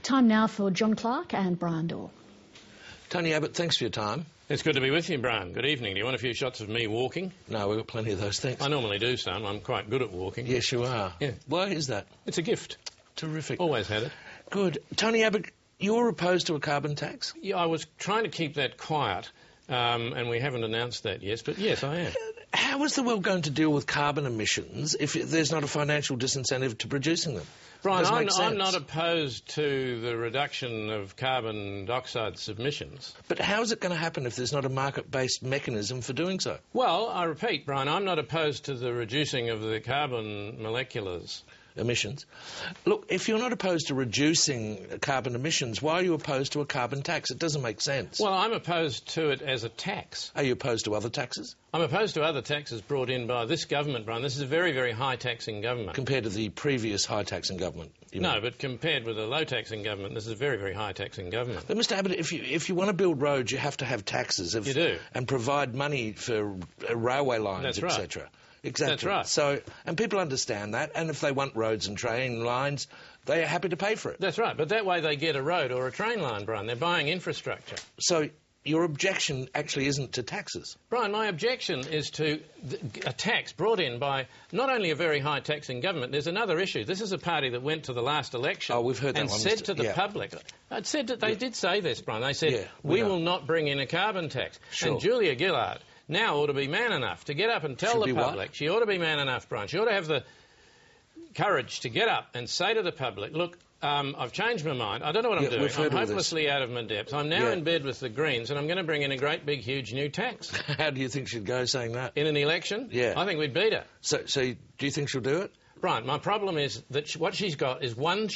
Time now for John Clarke and Bryan Dawe. Tony Abbott, thanks for your time. It's good to be with you, Bryan. Good evening. Do you want a few shots of me walking? No, we've got plenty of those, thanks. I normally do some. I'm quite good at walking. Yes, you are. Yeah. Why is that? It's a gift. Terrific. Always had it. Good. Tony Abbott, you're opposed to a carbon tax? Yeah, I was trying to keep that quiet, and we haven't announced that yet, but yes, I am. How is the world going to deal with carbon emissions if there's not a financial disincentive to producing them? Bryan, I'm not opposed to the reduction of carbon dioxide emissions. But how is it going to happen if there's not a market-based mechanism for doing so? Well, I repeat, Bryan, I'm not opposed to the reducing of the carbon moleculars. Emissions. Look, if you're not opposed to reducing carbon emissions, why are you opposed to a carbon tax? It doesn't make sense. Well, I'm opposed to it as a tax. Are you opposed to other taxes? I'm opposed to other taxes brought in by this government, Bryan. This is a very, very high-taxing government. Compared to the previous high-taxing government? No, but compared with a low-taxing government, this is a very, very high-taxing government. But, Mr Abbott, if you want to build roads, you have to have taxes. You do. And provide money for railway lines, etc. Right. Exactly. That's right. So, and people understand that, and if they want roads and train lines, they are happy to pay for it. That's right, but that way they get a road or a train line, Bryan. They're buying infrastructure. So your objection actually isn't to taxes? Bryan, my objection is to a tax brought in by not only a very high-taxing government, there's another issue. This is a party that went to the last election we've heard that and one, said to the public, they did say this, Bryan, they said, we will not bring in a carbon tax. Sure. And Julia Gillard now ought to be man enough to get up and tell the public. She ought to be man enough, Bryan. She ought to have the courage to get up and say to the public, look, I've changed my mind. I don't know what I'm doing. I'm hopelessly out of my depth. I'm now in bed with the Greens, and I'm going to bring in a great, big, huge new tax. How do you think she'd go saying that? In an election? Yeah. I think we'd beat her. So do you think she'll do it? Bryan, my problem is that what she's got is one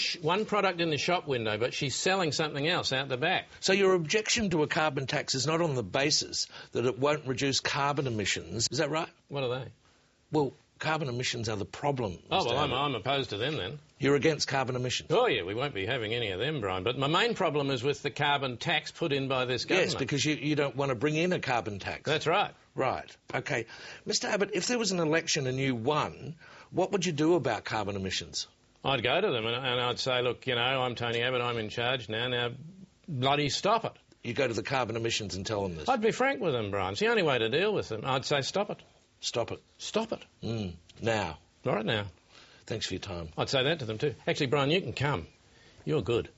product in the shop window, but she's selling something else out the back. So your objection to a carbon tax is not on the basis that it won't reduce carbon emissions. Is that right? What are they? Well, carbon emissions are the problem. Oh, well, I'm opposed to them then. You're against carbon emissions? Oh, yeah, we won't be having any of them, Bryan. But my main problem is with the carbon tax put in by this government. Yes, because you don't want to bring in a carbon tax. That's right. Right. OK. Mr Abbott, if there was an election and you won, what would you do about carbon emissions? I'd go to them and I'd say, look, you know, I'm Tony Abbott, I'm in charge now bloody stop it. You go to the carbon emissions and tell them this? I'd be frank with them, Bryan. It's the only way to deal with them. I'd say stop it. Stop it? Stop it. Now? Right now. Thanks for your time. I'd say that to them too. Actually, Bryan, you can come. You're good.